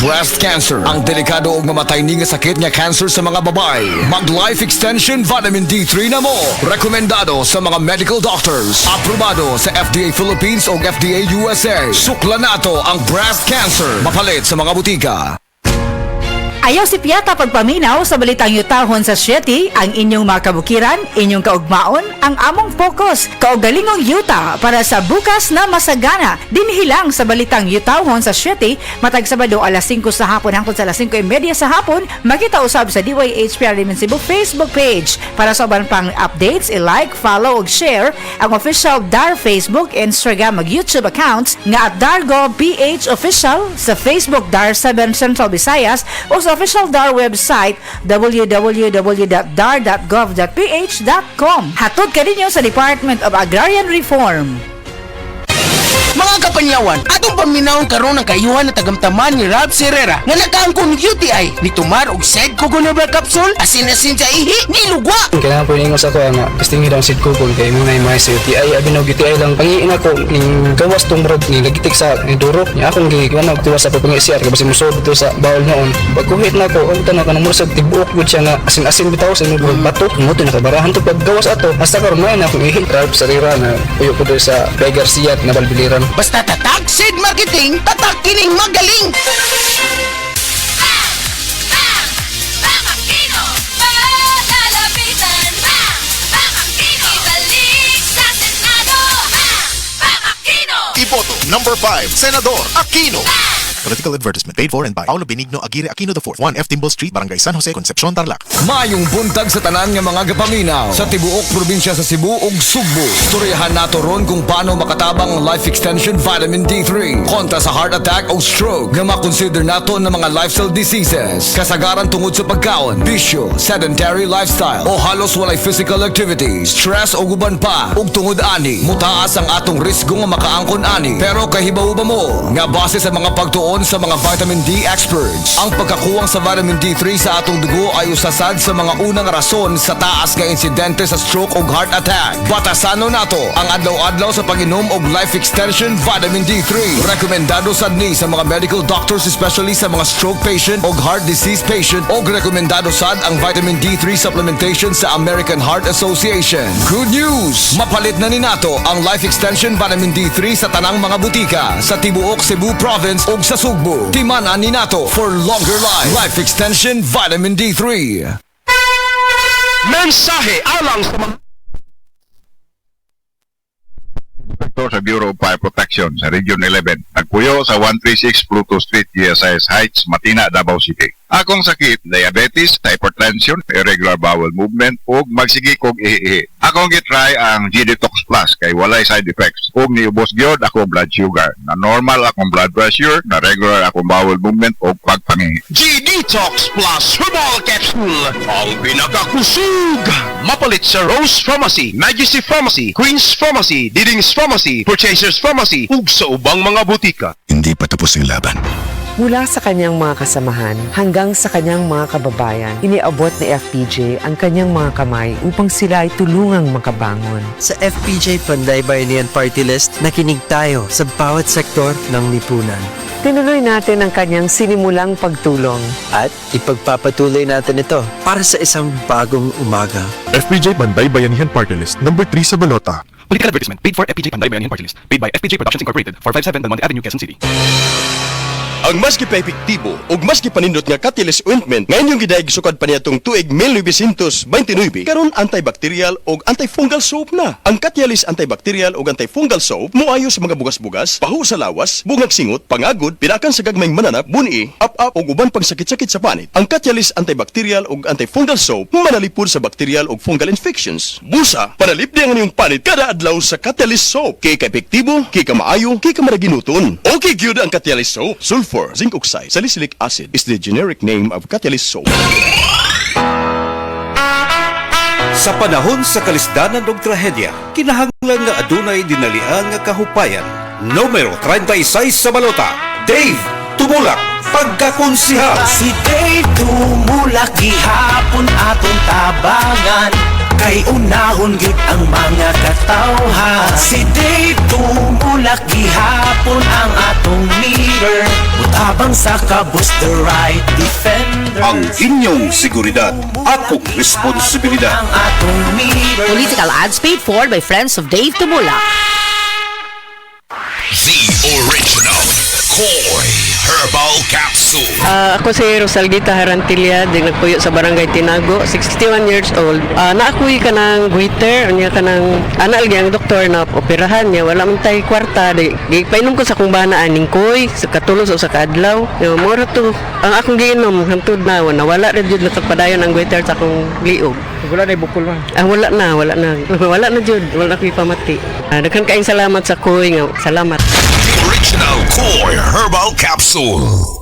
breast cancer. Ang delikado ug mamatay ni nga sakit nga cancer sa mga babae. Mag Life Extension Vitamin D3 na mo. Rekomendado sa mga medical doctors. Aprobado sa FDA Philippines ug FDA USA. Sukla nato ang breast cancer. Mapalit sa mga butika. Ayaw si Piata pagpaminaw sa balitang yutahon sa Sieti, ang inyong mga kabukiran, inyong kaugmaon, ang among focus, kaugalingong yuta para sa bukas na masagana. Dinhilang sa balitang yutahon sa Sieti, matag Sabado alas 5 sa hapon hangtod sa alas 5:30 sa hapon, makita usab sa DYHPR Limen Cebu Facebook page. Para sa uban pang updates, i-like, follow ug share ang official DAR Facebook, Instagram ug YouTube accounts nga @Dargo PH Official sa Facebook DAR 7 Central Visayas o sa official DAR website www.dar.gov.ph.com. Hatod kaninyo sa Department of Agrarian Reform. Mga kapanyawan, atong paminaw karon ang kayuhan na tagamtaman ni Rob Serrera nga nakaangkon UTI ni tumar og side coconut capsule asin-asin sa ihi ni lugwa. Kailangan po ingos ako nga kastingi daw sid kukon kay mo na may sa UTI abi na UTI lang pangiin ako ning gawas tong rod ni lagitik sa duro niya akong gikuan og tuwas sa pagpangi-CR kasi musod dito sa bawal noon pagkuhit na ko unta na kanang musod tibuok gud siya nga asin-asin bitaw sa imong bato muto nakabarahan to paggawas ato hasta karon may na akong ihi Rob Serrera na puyo ko sa Bay Garcia na Balbiliran. Basta tatak Sid Marketing, tatak kining magaling. Iboto number 5, Senador Aquino. Political advertisement paid for and by Paulo Benigno Aguirre Aquino IV, 1F Timbal Street, Barangay San Jose, Concepcion, Tarlac. Mayong buntag sa tanan nga mga gapaminaw sa tibuok probinsya sa Cebu ug Sugbo. Istoryahan nato ron kung paano makatabang ang Life Extension Vitamin D3 kontra sa heart attack o stroke nga makonsider nato ng mga lifestyle diseases. Kasagaran tungod sa pagkaon, bisyo, sedentary lifestyle o halos walay physical activities, stress o guban pa ug tungod ani, mutaas ang atong risgo nga makaangkon ani. Pero kahibaw ba mo nga base sa mga pagtuon sa mga vitamin D experts, ang pagkakuwang sa vitamin D3 sa atong dugo ay usasad sa mga unang rason sa taas nga insidente sa stroke o heart attack. Batasano nato ang adlaw-adlaw sa pag-inom og Life Extension Vitamin D3. Rekomendado sad ni sa mga medical doctors, especially sa mga stroke patient o heart disease patient, o rekomendado sad ang vitamin D3 supplementation sa American Heart Association. Good news! Mapalit na ni nato ang Life Extension Vitamin D3 sa tanang mga butika sa tibuok Cebu Province ug sa Sugbo. Timanan ni nato for longer life. Life Extension Vitamin D3. Mensahe alang sa mga Inspector sa Bureau of Fire Protection sa Region 11. Nagpuyo sa 136 Pluto Street, GSIS Heights, Matina, Davao City. Akong sakit, diabetes, hypertension, irregular bowel movement, ug magsigig og ihi. Akong gitry ang G-Detox Plus kay walay side effects. Ug niubos gyud ako blood sugar. Na normal akong blood pressure, na regular akong bowel movement ug pagpangihi. G-Detox Plus Herbal Capsule, ang pinakakusog. Mapalit sa Rose Pharmacy, Majesty Pharmacy, Queen's Pharmacy, Diding's Pharmacy, Purchasers Pharmacy, ug sa ubang mga butika. Hindi pa tapos ang laban. Mula sa kanyang mga kasamahan hanggang sa kanyang mga kababayan, iniabot ni FPJ ang kanyang mga kamay upang sila ay tulungang makabangon. Sa FPJ Panday Bayanihan Party List, nakinig tayo sa bawat sektor ng lipunan. Tinuloy natin ang kanyang sinimulang pagtulong. At ipagpapatuloy natin ito para sa isang bagong umaga. FPJ Panday Bayanihan Party List, number 3 sa balota. Political advertisement paid for FPJ Panday Bayanihan Party List, paid by FPJ Productions Incorporated for 57 Belmonte Avenue, Quezon City. Ang maski pa epektibo ug maski panindot nga Catalyst Ointment ngayon yung gidaig sukad pa niyatong tuig 1929 karon antibacterial ug antifungal soap na. Ang Catalyst antibacterial ug antifungal soap moayo sa mga bugas-bugas, pahu sa lawas, bungag singot, pangagod, pinakan sa gagmayng mananap, buni, up-up ug uban pang sakit-sakit sa panit. Ang Catalyst antibacterial ug antifungal soap manalipod sa bacterial ug fungal infections. Busa, panalipdi ang inyong panit kada adlaw sa Catalyst soap. Kay ka-epektibo, kay ka maayo, kay ka maraginuton. Okay gyud ang Catalyst soap. Sulfur, zinc oxide, salicylic acid is the generic name of Catalyst soap. Sa panahon sa kalisdanan ug trahedya, kinahanglan nga adunay dinalian nga kahupayan. Numero 36 sa balota, Dave Tumulak, pagkakonsihal. Si Dave Tumulak, gihapon atong tabangan, kay unahon gyud ang mga katawhan. Si Dave Tumulak, gihapon ang atong leader, utabang Lamang sa kabus, the right defender. Ang inyong seguridad, akong responsibilidad. Ang atong mirror. Political ads paid for by friends of Dave Tumulak. The original Koi Herbal Capsule. Ako si Rosaldita Harantilla, din nagpuyo sa Barangay Tinago, 61 years old. Naakuy ka ng goiter, niya ka ng anal ang doktor na operahan niya, wala man tayo kwarta. Painom ko sa kung bana aning koy, sa katulos o sa kaadlaw. Mura to, ang akong giinom, hantod na, nawala rin yun natagpadayon ang goiter sa akong liog. Wala na bukol man. Wala na. Wala na jud, wala na ko'y pamati. Daghan kaayong salamat sa koy nga, salamat. The original Koi Herbal Capsule.